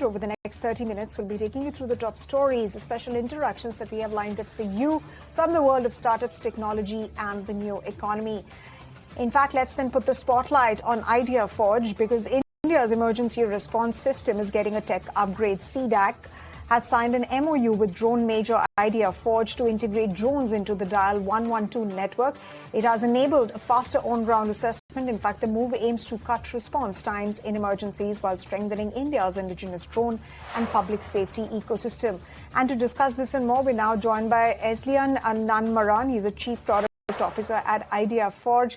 Over the next 30 minutes, we'll be taking you through the top stories, the special interactions that we have lined up for you from the world of startups, technology, and the new economy. In fact, let's then put the spotlight on IdeaForge, because India's emergency response system is getting a tech upgrade. CDAC has signed an MOU with drone major IdeaForge to integrate drones into the Dial 112 network. It has enabled a faster on-ground assessment. In fact, the move aims to cut response times in emergencies while strengthening India's indigenous drone and public safety ecosystem. And to discuss this and more, we're now joined by Eslian Nanmaran. He's a Chief Product Officer at IdeaForge.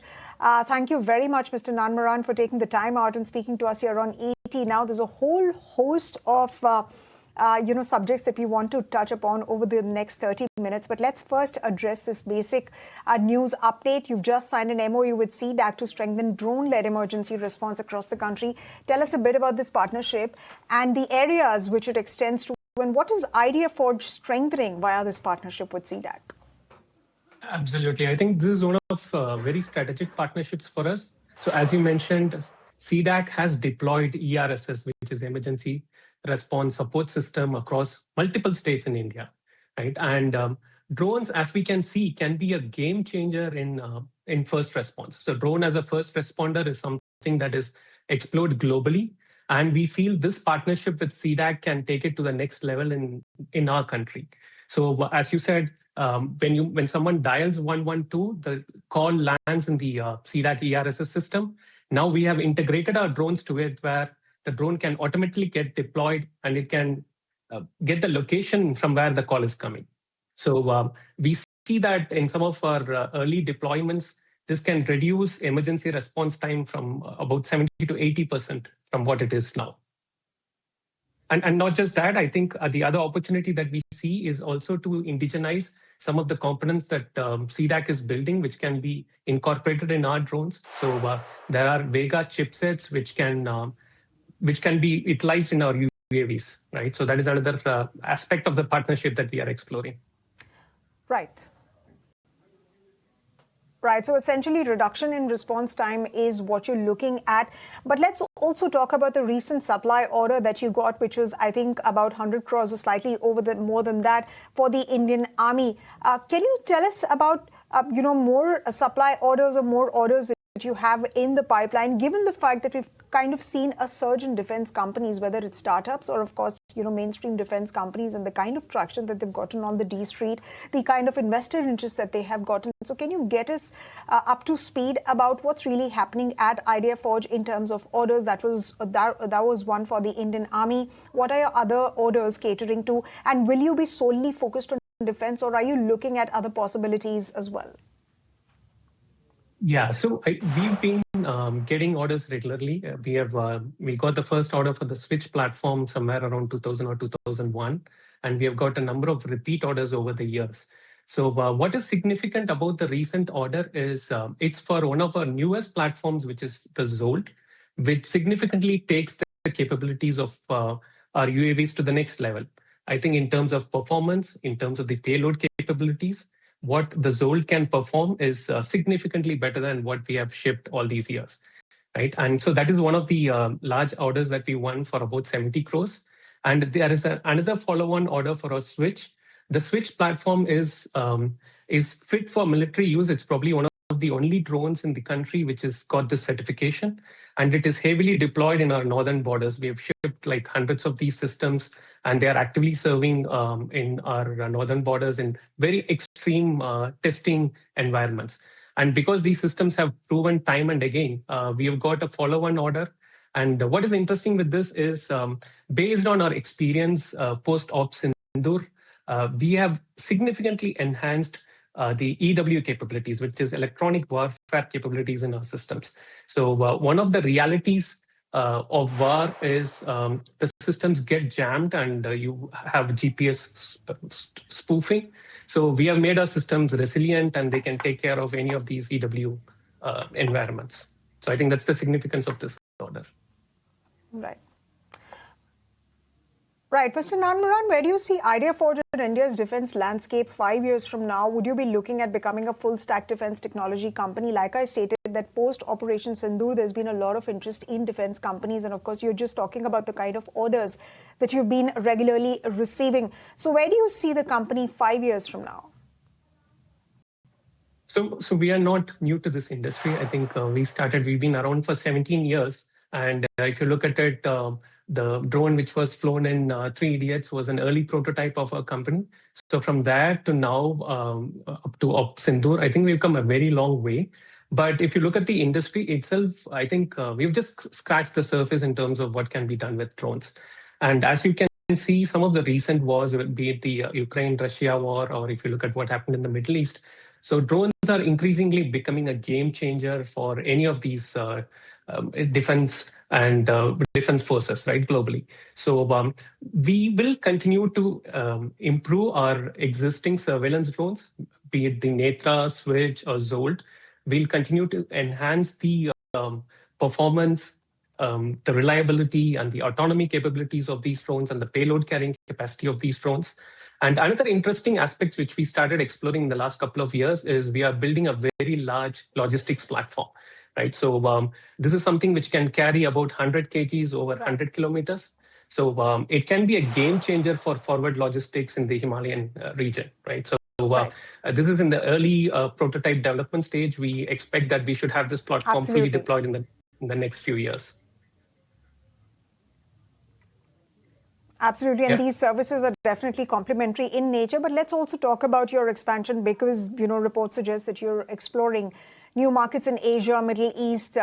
Thank you very much, Mr. Nanmaran, for taking the time out and speaking to us here on ET. Now, there's a whole host of subjects that we want to touch upon over the next 30 minutes. But let's first address this basic news update. You've just signed an MOU with CDAC to strengthen drone-led emergency response across the country. Tell us a bit about this partnership and the areas which it extends to, and what is IdeaForge strengthening via this partnership with CDAC? Absolutely. I think this is one of very strategic partnerships for us. So as you mentioned, CDAC has deployed ERSS, which is Emergency Response Support System, across multiple states in India, right? And drones, as we can see, can be a game changer in first response. So drone as a first responder is something that is explored globally, and we feel this partnership with CDAC can take it to the next level in our country. So as you said, when someone dials 112, the call lands in the CDAC ERSS system. Now we have integrated our drones to it, where the drone can automatically get deployed and it can get the location from where the call is coming. So we see that in some of our early deployments, this can reduce emergency response time from about 70 to 80% from what it is now. And not just that, I think the other opportunity that we see is also to indigenize some of the components that CDAC is building, which can be incorporated in our drones. So there are Vega chipsets which can be utilized in our UAVs, right? So that is another aspect of the partnership that we are exploring. Right. Right. So essentially, reduction in response time is what you're looking at. But let's also talk about the recent supply order that you got, which was, I think, about 100 crores or slightly more than that for the Indian Army. Can you tell us about, more supply orders or more orders that you have in the pipeline, given the fact that we've kind of seen a surge in defense companies, whether it's startups or, of course, mainstream defense companies, and the kind of traction that they've gotten on the D Street, the kind of investor interest that they have gotten. So can you get us up to speed about what's really happening at IdeaForge in terms of orders that was one for the Indian Army? What are your other orders catering to? And will you be solely focused on defense, or are you looking at other possibilities as well? Yeah, so we've been getting orders regularly. We got the first order for the Switch platform somewhere around 2000 or 2001, and we have got a number of repeat orders over the years. So what is significant about the recent order is it's for one of our newest platforms, which is the Zolt, which significantly takes the capabilities of our UAVs to the next level. I think in terms of performance, in terms of the payload capabilities, what the Zolt can perform is significantly better than what we have shipped all these years, right? And so that is one of the large orders that we won for about 70 crores. And there is another follow-on order for a Switch. The Switch platform is fit for military use. It's probably one of the only drones in the country which has got this certification, and it is heavily deployed in our northern borders. We have shipped like hundreds of these systems, and they are actively serving in our northern borders in very extreme testing environments. And because these systems have proven time and again, we have got a follow-on order. And what is interesting with this is based on our experience post-ops in Indur, we have significantly enhanced the EW capabilities, which is electronic warfare capabilities in our systems. So one of the realities of war is the systems get jammed and you have GPS spoofing. So we have made our systems resilient and they can take care of any of these EW environments. So I think that's the significance of this order. Right. Right. Mr. Nanmaran, where do you see IdeaForge in India's defense landscape 5 years from now? Would you be looking at becoming a full-stack defense technology company? Like I stated, that post-Operation Sindoor, there's been a lot of interest in defense companies. And of course, you're just talking about the kind of orders that you've been regularly receiving. So where do you see the company 5 years from now? So we are not new to this industry. I think we've been around for 17 years. And if you look at it, the drone which was flown in Three Idiots was an early prototype of our company. So from there to now, up to Op Sindoor, I think we've come a very long way. But if you look at the industry itself, I think we've just scratched the surface in terms of what can be done with drones. And as you can see, some of the recent wars, be it the Ukraine-Russia war, or if you look at what happened in the Middle East, so drones are increasingly becoming a game changer for any of these defense and defense forces, right, globally. So we will continue to improve our existing surveillance drones, be it the Netra, Switch, or Zolt. We'll continue to enhance the performance, the reliability, and the autonomy capabilities of these drones and the payload carrying capacity of these drones. And another interesting aspect which we started exploring in the last couple of years is we are building a very large logistics platform, right? So this is something which can carry about 100 kgs over 100 kilometers. So it can be a game changer for forward logistics in the Himalayan region, right? So this is in the early prototype development stage. We expect that we should have this platform fully deployed in the next few years. Absolutely, and these services are definitely complementary in nature. But let's also talk about your expansion, because reports suggest that you're exploring new markets in Asia, Middle East,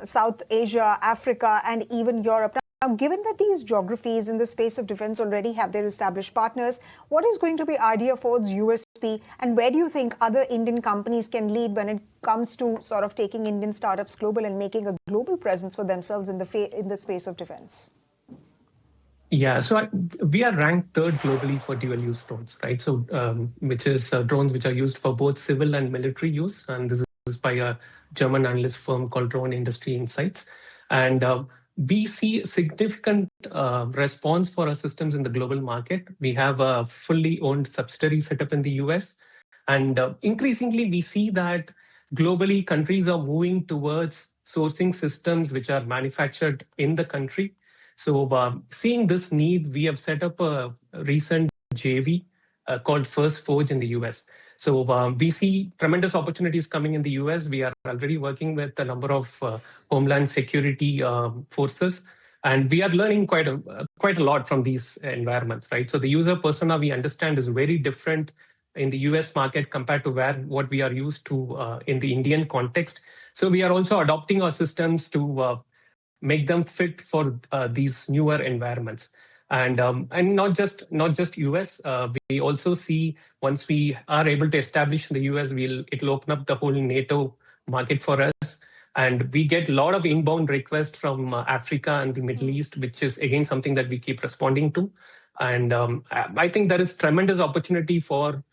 South Asia, Africa, and even Europe. Now, given that these geographies in the space of defense already have their established partners, what is going to be IdeaForge's USP, and where do you think other Indian companies can lead when it comes to sort of taking Indian startups global and making a global presence for themselves in the space of defense? Yeah, so we are ranked third globally for dual-use drones, right? So, which is drones which are used for both civil and military use, and this is by a German analyst firm called Drone Industry Insights. And we see significant response for our systems in the global market. We have a fully owned subsidiary set up in the US, and increasingly we see that globally countries are moving towards sourcing systems which are manufactured in the country. So seeing this need, we have set up a recent JV called First Forge in the US. So we see tremendous opportunities coming in the US. We are already working with a number of homeland security forces, and we are learning quite a lot from these environments, right? So the user persona we understand is very different in the US market compared to what we are used to in the Indian context. So we are also adopting our systems to make them fit for these newer environments, and not just US. We also see once we are able to establish in the US, it'll open up the whole NATO market for us, and we get a lot of inbound requests from Africa and the Middle East, which is again something that we keep responding to, and I think there is tremendous opportunity for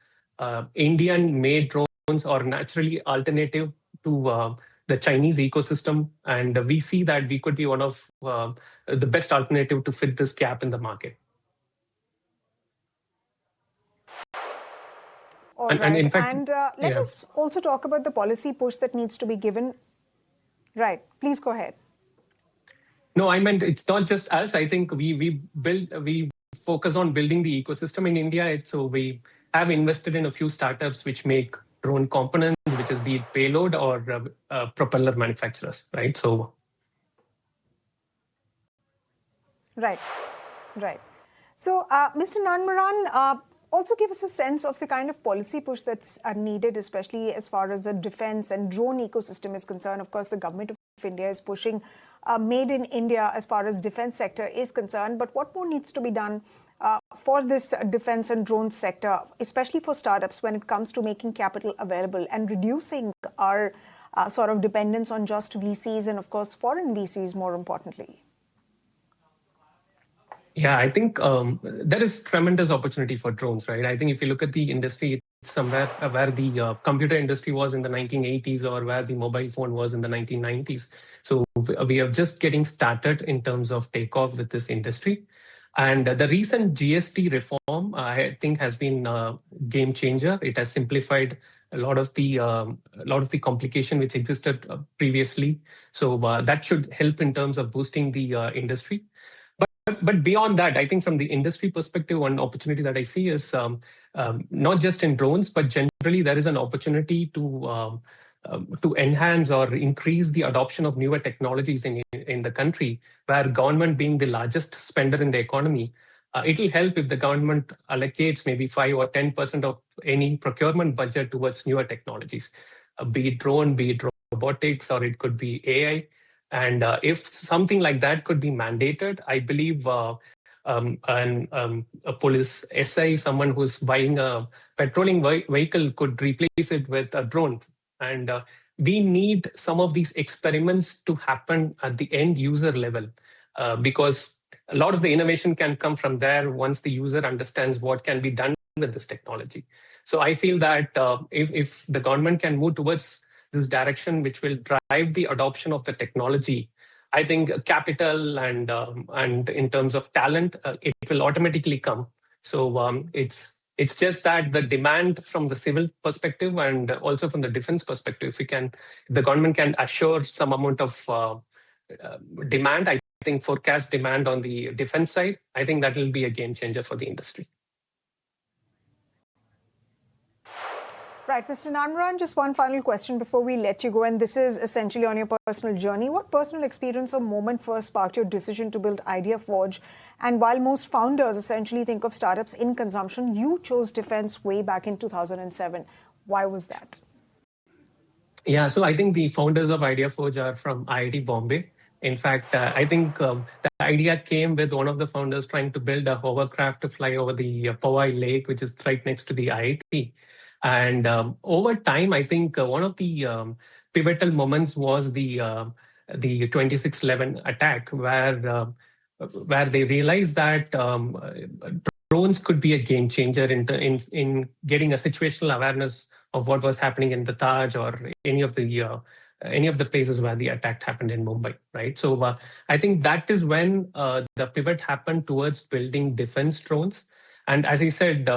Indian-made drones or naturally alternative to the Chinese ecosystem, and we see that we could be one of the best alternative to fit this gap in the market. All right. And in fact, let us also talk about the policy push that needs to be given. Right. Please go ahead. No, I meant it's not just us. I think we focus on building the ecosystem in India. So we have invested in a few startups which make drone components, which is be it payload or propeller manufacturers, right? So, right. So, Mr. Nanmaran, also give us a sense of the kind of policy push that's needed, especially as far as the defense and drone ecosystem is concerned. Of course, the government of India is pushing made in India as far as defense sector is concerned. But what more needs to be done for this defense and drone sector, especially for startups, when it comes to making capital available and reducing our sort of dependence on just VCs and, of course, foreign VCs, more importantly? Yeah, I think there is tremendous opportunity for drones, right? I think if you look at the industry, it's somewhere where the computer industry was in the 1980s or where the mobile phone was in the 1990s. So we are just getting started in terms of takeoff with this industry. And the recent GST reform, I think, has been a game changer. It has simplified a lot of the complication which existed previously. So that should help in terms of boosting the industry. But beyond that, I think from the industry perspective, one opportunity that I see is not just in drones, but generally there is an opportunity to enhance or increase the adoption of newer technologies in the country, where government being the largest spender in the economy, it will help if the government allocates maybe 5 or 10% of any procurement budget towards newer technologies, be it drone, be it robotics, or it could be AI. And if something like that could be mandated, I believe a police SI, someone who's buying a patrolling vehicle, could replace it with a drone. And we need some of these experiments to happen at the end user level, because a lot of the innovation can come from there once the user understands what can be done with this technology. So I feel that if the government can move towards this direction, which will drive the adoption of the technology, I think capital and in terms of talent, it will automatically come. So it's just that the demand from the civil perspective and also from the defense perspective, if the government can assure some amount of demand, I think forecast demand on the defense side, I think that will be a game changer for the industry. Right, Mr. Narmaran, just one final question before we let you go, and this is essentially on your personal journey. What personal experience or moment first sparked your decision to build IdeaForge? And while most founders essentially think of startups in consumption, you chose defense way back in 2007. Why was that? Yeah, so I think the founders of IdeaForge are from IIT Bombay. In fact, I think the idea came with one of the founders trying to build a hovercraft to fly over the Powai Lake, which is right next to the IIT. And over time, I think one of the pivotal moments was the 26/11 attack, where they realized that drones could be a game changer in getting a situational awareness of what was happening in the Taj or any of the places where the attack happened in Mumbai, right? So I think that is when the pivot happened towards building defense drones. And as I said,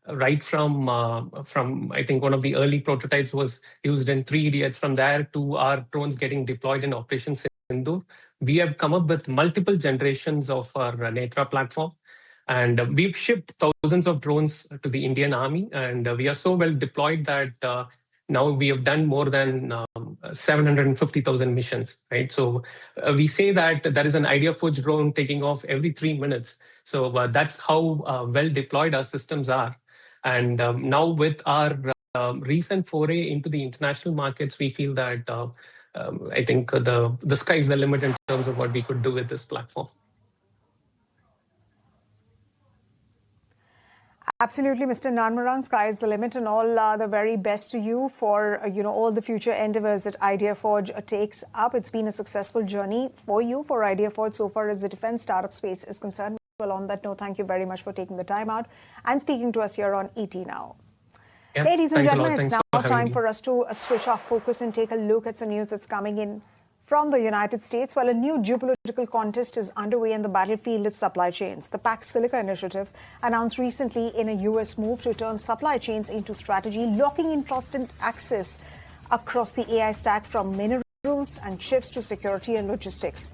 right from I think one of the early prototypes was used in 3 Idiots. From there to our drones getting deployed in Operation Sindoor, we have come up with multiple generations of our Netra platform. And we've shipped thousands of drones to the Indian Army, and we are so well deployed that now we have done more than 750,000 missions, right? So we say that there is an IdeaForge drone taking off every 3 minutes. So that's how well deployed our systems are. And now with our recent foray into the international markets, we feel that I think the sky's the limit in terms of what we could do with this platform. Absolutely, Mr. Narmaran, sky is the limit, and all the very best to you for all the future endeavors that IdeaForge takes up. It's been a successful journey for you, for IdeaForge, so far as the defense startup space is concerned. Well, on that note, thank you very much for taking the time out and speaking to us here on ET Now. Yep, ladies and gentlemen, it's now time for us to switch our focus and take a look at some news that's coming in from the United States. Well, a new geopolitical contest is underway and the battlefield is supply chains. The Pac Silica initiative, announced recently in a U.S. move to turn supply chains into strategy, locking in trusted access across the AI stack from minerals and chips to security and logistics.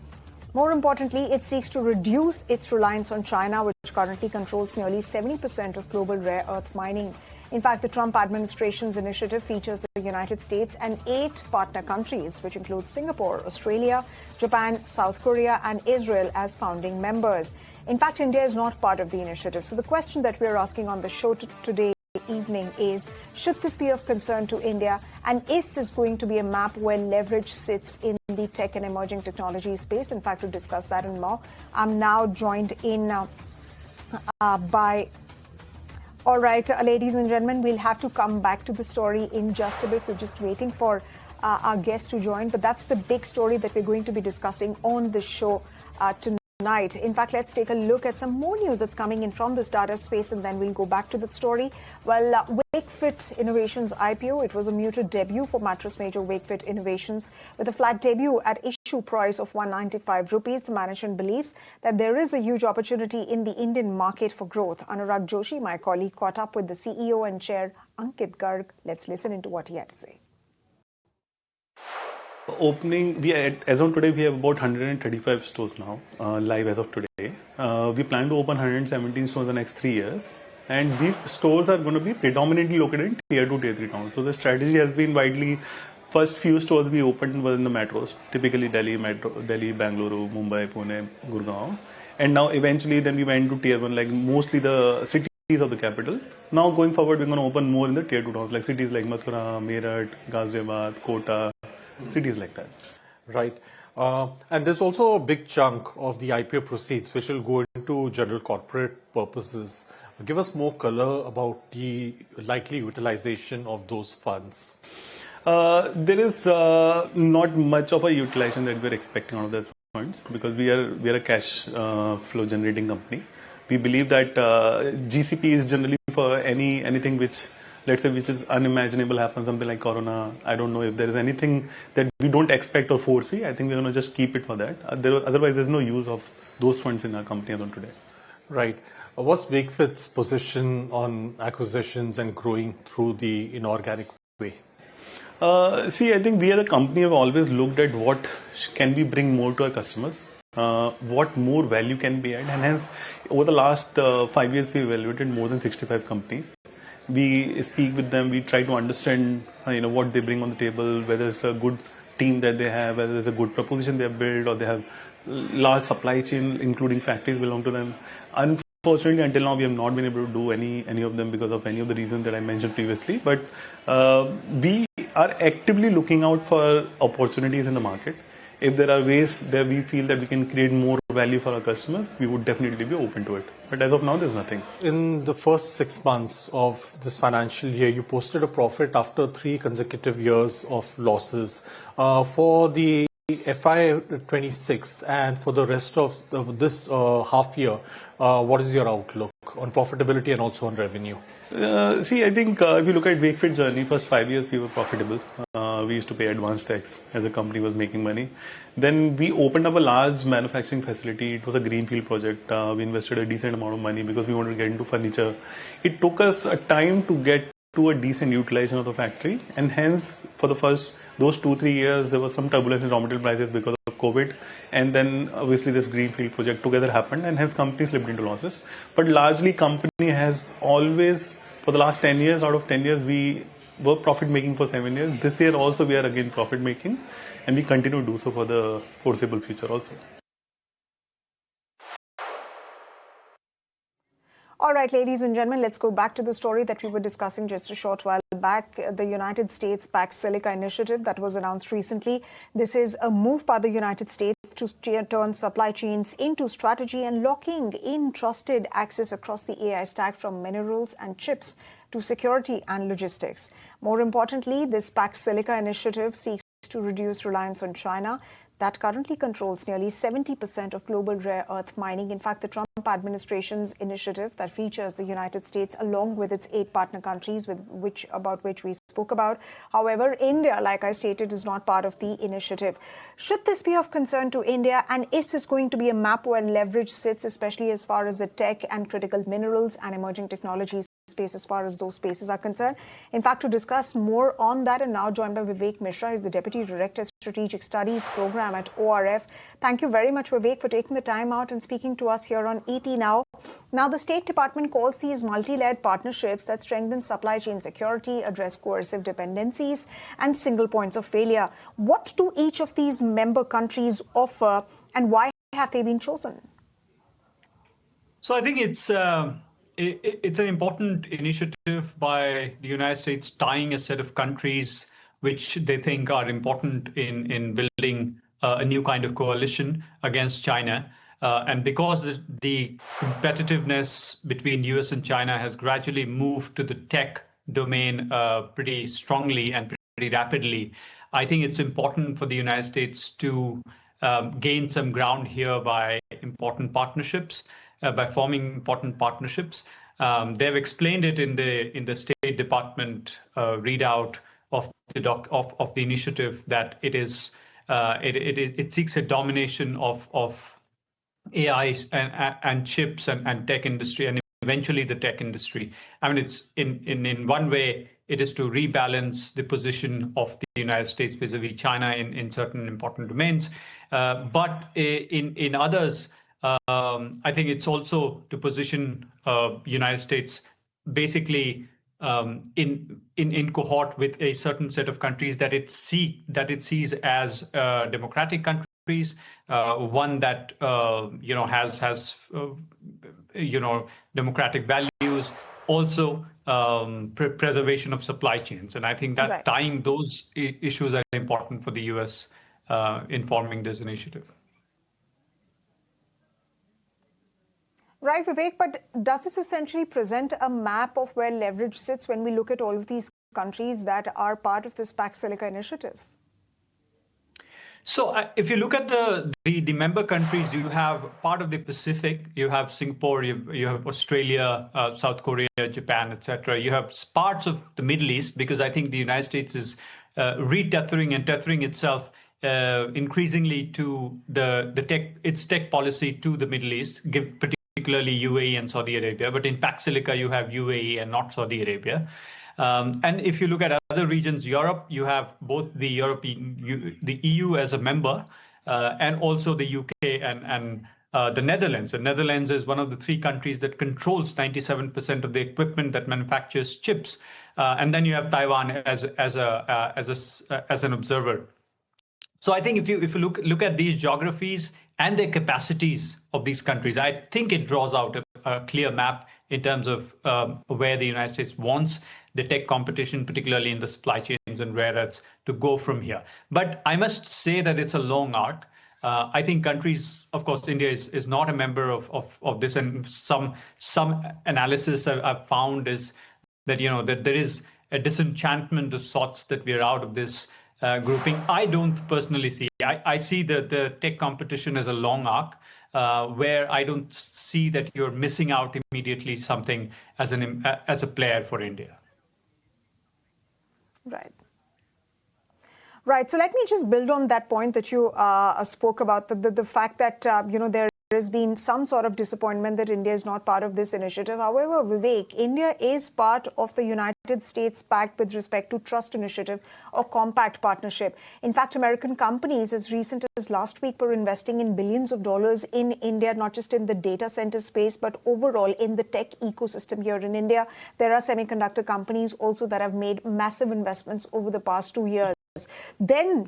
More importantly, it seeks to reduce its reliance on China, which currently controls nearly 70% of global rare earth mining. In fact, the Trump administration's initiative features the United States and 8 partner countries, which include Singapore, Australia, Japan, South Korea, and Israel as founding members. In fact, India is not part of the initiative. So the question that we are asking on the show today evening is, should this be of concern to India? And is this going to be a map where leverage sits in the tech and emerging technology space? In fact, to discuss that and more, I'm now joined in by... All right, ladies and gentlemen, we'll have to come back to the story in just a bit. We're just waiting for our guest to join. But that's the big story that we're going to be discussing on the show tonight. tonight. In fact, let's take a look at some more news that's coming in from the startup space, and then we'll go back to that story. Well, Wakefit Innovations IPO, it was a muted debut for mattress major Wakefit Innovations. With a flat debut at issue price of 195 rupees, the management believes that there is a huge opportunity in the Indian market for growth. Anurag Joshi, my colleague, caught up with the CEO and chair Ankit Garg. Let's listen into what he had to say. Opening, as of today, we have about 135 stores now live as of today. We plan to open 117 stores in the next 3 years, and these stores are going to be predominantly located in tier 2, tier 3 towns. So the strategy has been widely. First few stores we opened were in the metros, typically Delhi, Bangalore, Mumbai, Pune, Gurgaon, and now eventually then we went to tier 1, like mostly the cities of the capital. Now going forward, we're going to open more in the tier 2 towns, like cities like Mathura, Meerut, Ghaziabad, Kota. Cities like that. Right. And there's also a big chunk of the IPO proceeds which will go into general corporate purposes. Give us more color about the likely utilization of those funds. There is not much of a utilization that we're expecting out of those funds, because we are a cash flow generating company. We believe that GCP is generally for anything which, let's say, which is unimaginable happens, something like Corona. I don't know if there is anything that we don't expect or foresee. I think we're going to just keep it for that. Otherwise, there's no use of those funds in our company as of today. Right. What's Wakefit's position on acquisitions and growing through the inorganic way? See, I think we as a company have always looked at what can we bring more to our customers, what more value can be added, and hence over the last 5 years we evaluated more than 65 companies. We speak with them, we try to understand what they bring on the table, whether it's a good team that they have, whether it's a good proposition they have built, or they have large supply chain including factories belong to them. Unfortunately, until now we have not been able to do any of them because of any of the reasons that I mentioned previously, but we are actively looking out for opportunities in the market. If there are ways that we feel that we can create more value for our customers, we would definitely be open to it. But as of now, there's nothing. In the first 6 months of this financial year, you posted a profit after 3 consecutive years of losses. For the FY26 and for the rest of this half year, what is your outlook on profitability and also on revenue? See, I think if you look at Wakefit journey, first 5 years we were profitable. We used to pay advance tax as the company was making money. Then we opened up a large manufacturing facility. It was a greenfield project. We invested a decent amount of money because we wanted to get into furniture. It took us a time to get to a decent utilization of the factory, and hence for the first those 2-3 years there was some turbulence in raw material prices because of COVID, and then obviously this greenfield project together happened, and hence company slipped into losses. But largely company has always, for the last 10 years, out of 10 years we were profit making for 7 years. This year also we are again profit making, and we continue to do so for the foreseeable future also. All right, ladies and gentlemen, let's go back to the story that we were discussing just a short while back. The United States Pac Silica initiative that was announced recently. This is a move by the United States to turn supply chains into strategy and locking in trusted access across the AI stack, from minerals and chips to security and logistics. More importantly, this Pac Silica initiative seeks to reduce reliance on China, that currently controls nearly 70% of global rare earth mining. In fact, the Trump administration's initiative that features the United States along with its 8 partner countries about which we spoke about. However, India, like I stated, is not part of the initiative. Should this be of concern to India, and is this going to be a map where leverage sits, especially as far as the tech and critical minerals and emerging technologies space, as far as those spaces are concerned? In fact, to discuss more on that, and now joined by Vivek Mishra, is the Deputy Director Strategic Studies Program at ORF. Thank you very much, Vivek, for taking the time out and speaking to us here on ET Now. Now, the State Department calls these multi-layered partnerships that strengthen supply chain security, address coercive dependencies, and single points of failure. What do each of these member countries offer, and why have they been chosen? So I think it's an important initiative by the United States, tying a set of countries which they think are important in building a new kind of coalition against China. And because the competitiveness between US and China has gradually moved to the tech domain pretty strongly and pretty rapidly, I think it's important for the United States to gain some ground here by important partnerships, by forming important partnerships. They've explained it in the State Department readout of the initiative that it seeks a domination of AI and chips and tech industry, and eventually the tech industry. I mean, it's in one way, it is to rebalance the position of the United States vis-a-vis China in certain important domains. But in others, I think it's also to position United States basically in cohort with a certain set of countries that it sees as democratic countries, one that has democratic values, also preservation of supply chains, and I think that tying those issues are important for the U.S. In forming this initiative. Right, Vivek, but does this essentially present a map of where leverage sits when we look at all of these countries that are part of this Pac Silica initiative? So if you look at the member countries, you have part of the Pacific, you have Singapore, you have Australia, South Korea, Japan, etc. You have parts of the Middle East, because I think the United States is retethering and tethering itself increasingly to its tech policy to the Middle East, particularly UAE and Saudi Arabia. But in Pac Silica, you have UAE and not Saudi Arabia. And if you look at other regions, Europe, you have both the EU as a member, and also the UK and the Netherlands. The Netherlands is one of the 3 countries that controls 97% of the equipment that manufactures chips. And then you have Taiwan as an observer. So I think if you look at these geographies and the capacities of these countries, I think it draws out a clear map in terms of where the United States wants the tech competition, particularly in the supply chains and rare earths, to go from here. But I must say that it's a long arc. I think countries, of course, India is not a member of this, and some analysis I've found is that that there is a disenchantment of sorts that we are out of this grouping. I don't personally see. I see the tech competition as a long arc, where I don't see that you're missing out immediately something as a player for India. Right. Right. So let me just build on that point that you spoke about, the fact that there has been some sort of disappointment that India is not part of this initiative. However, Vivek, India is part of the United States Pact with respect to Trust Initiative or Compact Partnership. In fact, American companies as recent as last week were investing in billions of dollars in India, not just in the data center space, but overall in the tech ecosystem here in India. There are semiconductor companies also that have made massive investments over the past 2 years. Then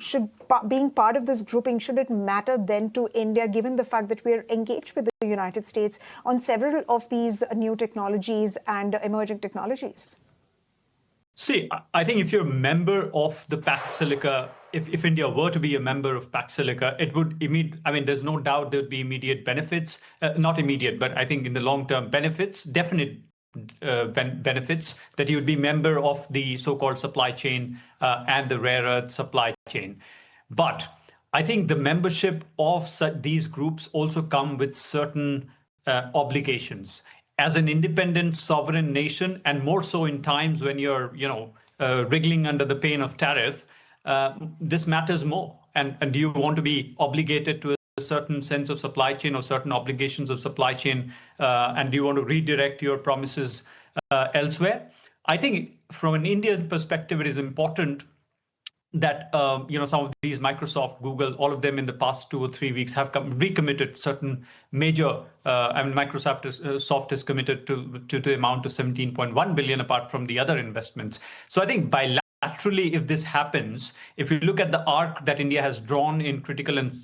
being part of this grouping, should it matter then to India, given the fact that we are engaged with the United States on several of these new technologies and emerging technologies? See, I think if you're a member of the Pac Silica, if India were to be a member of Pac Silica, it would there's no doubt there would be immediate benefits, not immediate, but I think in the long term benefits, definite benefits, that you would be member of the so-called supply chain and the rare earth supply chain. But I think the membership of these groups also come with certain obligations. As an independent sovereign nation, and more so in times when you're wriggling under the pain of tariff, this matters more. And do you want to be obligated to a certain sense of supply chain or certain obligations of supply chain, and do you want to redirect your promises elsewhere? I think from an Indian perspective, it is important that some of these, Microsoft, Google, all of them in the past 2 or 3 weeks have recommitted certain major. Microsoft is committed to the amount of 17.1 billion, apart from the other investments. So I think bilaterally, if this happens, if you look at the arc that India has drawn in critical and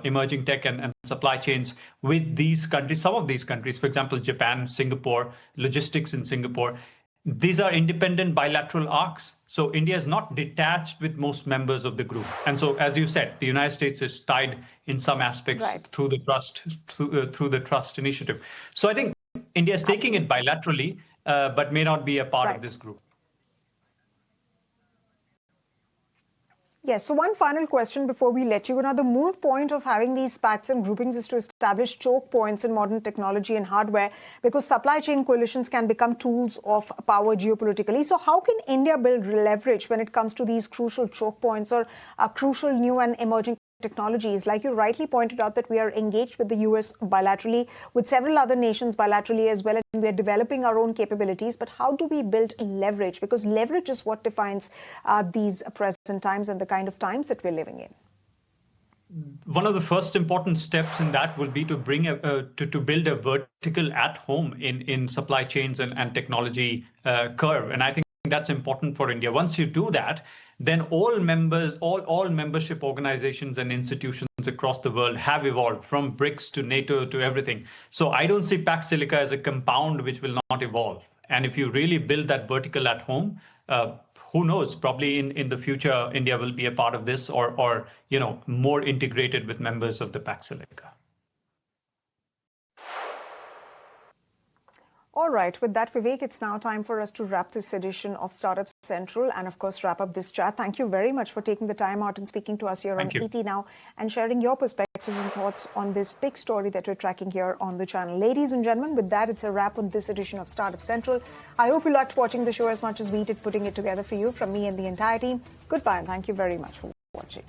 emerging tech and supply chains with these countries, some of these countries, for example, Japan, Singapore, logistics in Singapore, these are independent bilateral arcs. So India is not detached with most members of the group. And so, as you said, the United States is tied in some aspects through the trust initiative. So I think India is taking it bilaterally, but may not be a part of this group. Yes, so one final question before we let you go. Now, the main point of having these pacts and groupings is to establish choke points in modern technology and hardware, because supply chain coalitions can become tools of power geopolitically. So how can India build leverage when it comes to these crucial choke points or crucial new and emerging technologies? Like you rightly pointed out, that we are engaged with the US bilaterally, with several other nations bilaterally as well, and we are developing our own capabilities. But how do we build leverage? Because leverage is what defines these present times and the kind of times that we're living in. One of the first important steps in that will be to bring to build a vertical at home in supply chains and technology curve. And I think that's important for India. Once you do that, then all membership organizations and institutions across the world have evolved, from BRICS to NATO to everything. So I don't see Pac Silica as a compound which will not evolve. And if you really build that vertical at home, who knows, probably in the future, India will be a part of this, or more integrated with members of the Pac Silica. All right. With that, Vivek, it's now time for us to wrap this edition of Startup Central and, of course, wrap up this chat. Thank you very much for taking the time out and speaking to us here on ET Now and sharing your perspectives and thoughts on this big story that we're tracking here on the channel. Ladies and gentlemen, with that, it's a wrap on this edition of Startup Central. I hope you liked watching the show as much as we did putting it together for you. From me and the entire team, goodbye and thank you very much for watching.